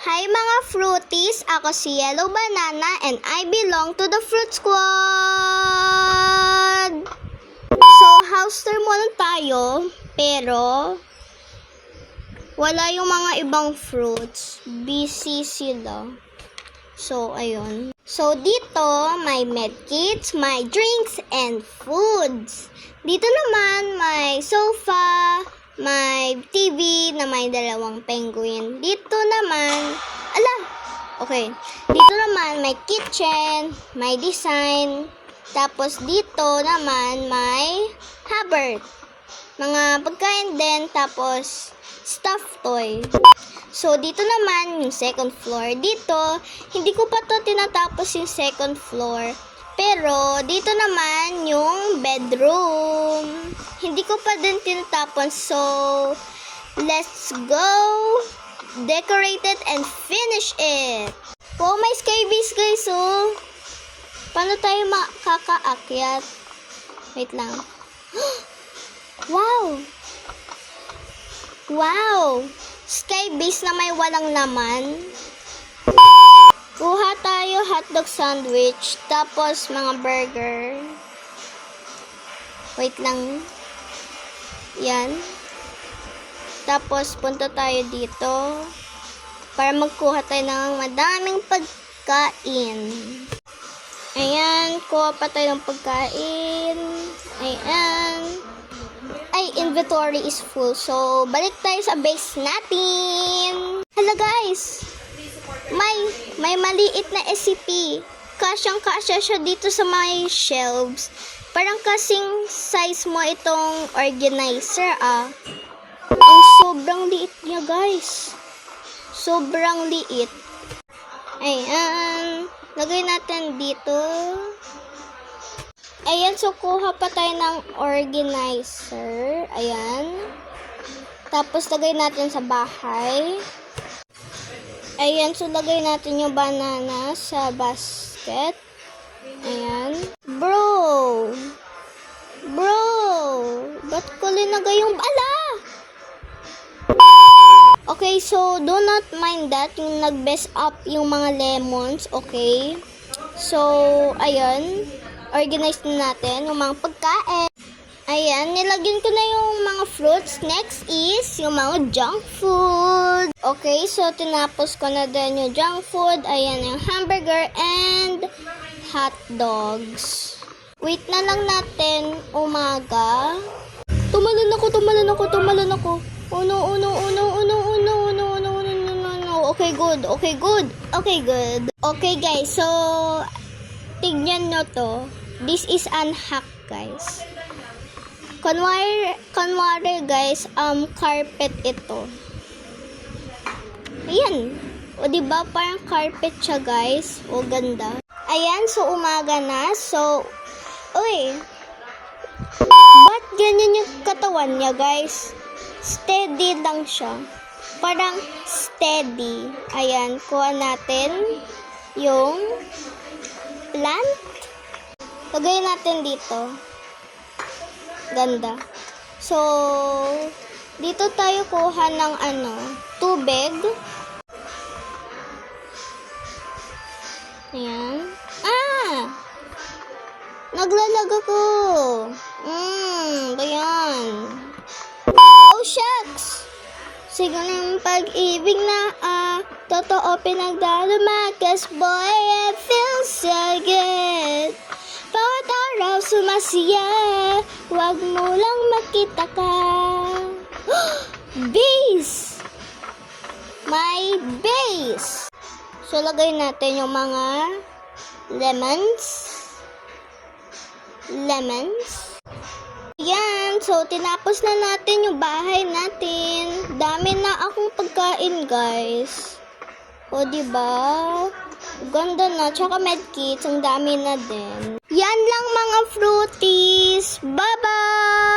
Hi mga fruities! Ako si Yellow Banana and I belong to the Fruit Squad! So, house tour muna tayo, pero wala yung mga ibang fruits. Busy sila. So, ayun. So, dito, may medkits, may drinks, and foods. Dito naman, may sofa, may TV na may dalawang penguin. Dito naman, okay. Dito naman, may kitchen, may design. Tapos, dito naman, may cupboard. Mga pagkain din, tapos, stuffed toy. So, dito naman, yung second floor. Dito, hindi ko pa to tinatapos yung second floor. Pero, dito naman, yung bedroom. Hindi ko pa din tinatapos. So, let's go! Decorate it and finish it! Oh, may sky base, guys, oh! Paano tayo makakaakyat? Wait lang. Wow! Wow! Sky base na may walang laman. Kuha tayo hotdog sandwich, tapos mga burger. Wait lang. Yan. Tapos punta tayo dito para magkuha tayo ng madaming pagkain. Ayan, kuha pa tayo ng pagkain. Ayan. Ay, inventory is full. So, balik tayo sa base natin. Hala guys, may maliit na SCP. Kasyang-kasya siya dito sa may shelves. Parang kasing size mo itong organizer, ah. Ang sobrang liit niya, guys. Sobrang liit. Ayan. Lagay natin dito. Ayan, so kuha pa tayo ng organizer. Ayan. Tapos lagay natin sa bahay. Ayan, so lagay natin yung banana sa basket. Ayan. Bro! Ba't ko linagay yung bala? Okay, so do not mind that. Yung nag-best up yung mga lemons. Okay. So, ayan. Organize na natin yung mga pagkain. Ayan, nilagyan ko na yung mga fruits. Next is yung mga junk food. Okay, so tinapos ko na din yung junk food. Ayan, yung hamburger and hot dogs. Wait na lang natin umaga. Tumalon ako. Oh no. Okay, good. Okay, guys, so tignan nyo to. This is unhack, guys. Kunwari, guys, carpet ito. Ayan. O, diba? Parang carpet siya, guys. O, ganda. Ayan, so umaga na. So, uy. Ba't ganyan yung katawan niya, guys? Steady lang siya. Parang steady. Ayan, kuha natin yung plant. Lagay natin dito. Ganda. So, dito tayo kuha ng tubig. Ayan. Naglalag ako. Ayan. Oh, shucks. Siguro ng pag-ibig na, totoo pinagdarama. 'Cause boy, it feels so good. Bawat araw sumasaya, wag mo lang makita ka. Base! May base! So, lagay natin yung mga lemons. Yan. So, tinapos na natin yung bahay natin. Dami na akong pagkain, guys. O, diba? Ganda na. Tsaka medkits. Ang dami na din. Yan lang mga fruities. Bye-bye!